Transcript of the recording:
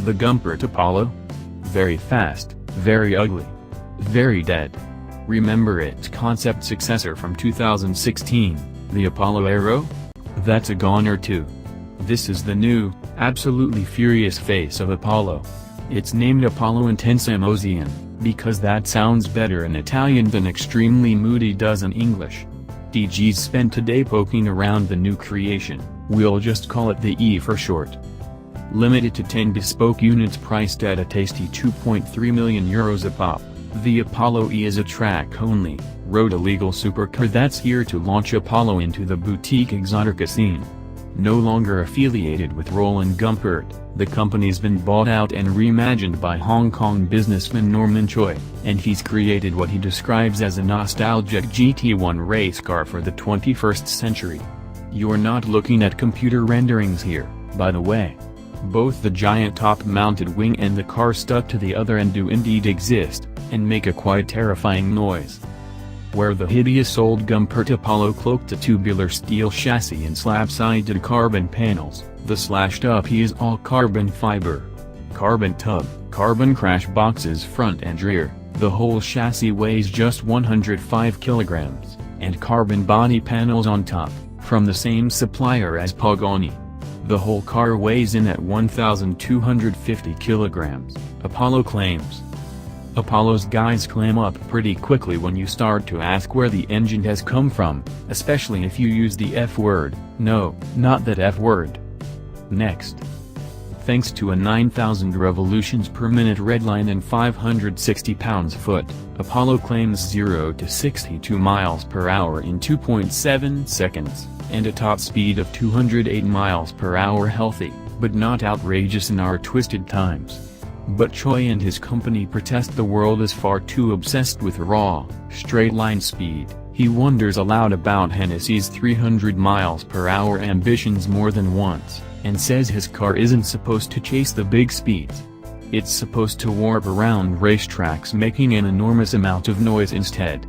The Gumpert Apollo? Very fast, very ugly. Very dead. Remember its concept successor from 2016, the Apollo Aero? That's a goner too. This is the new, absolutely furious face of Apollo. It's named Apollo Intensa Emozione, because that sounds better in Italian than Extremely Moody does in English. DG's spent today poking around the new creation, we'll just call it the E for short. Limited to 10 bespoke units priced at a tasty €2.3 million a pop, the Apollo E is a track-only, road-illegal supercar that's here to launch Apollo into the boutique exotica scene. No longer affiliated with Roland Gumpert, the company's been bought out and reimagined by Hong Kong businessman Norman Choi, and he's created what he describes as a nostalgic GT1 race car for the 21st century. You're not looking at computer renderings here, by the way. Both the giant top-mounted wing and the car stuck to the other end do indeed exist, and make a quite terrifying noise. Where the hideous old Gumpert Apollo cloaked a tubular steel chassis and slab-sided carbon panels, the slashed-up E is all carbon fiber. Carbon tub, carbon crash boxes front and rear, the whole chassis weighs just 105 kilograms, and carbon body panels on top, from the same supplier as Pagani. The whole car weighs in at 1,250 kilograms, Apollo claims. Apollo's guys clam up pretty quickly when you start to ask where the engine has come from, especially if you use the F word. No, not that F word. Next. Thanks to a 9,000 revolutions per minute redline and 560 pounds-foot, Apollo claims 0 to 62 miles per hour in 2.7 seconds, and a top speed of 208 miles per hour healthy, but not outrageous in our twisted times. But Choi and his company protest the world is far too obsessed with raw, straight-line speed. He wonders aloud about Hennessy's 300 miles per hour ambitions more than once, and says his car isn't supposed to chase the big speeds. It's supposed to warp around racetracks making an enormous amount of noise instead.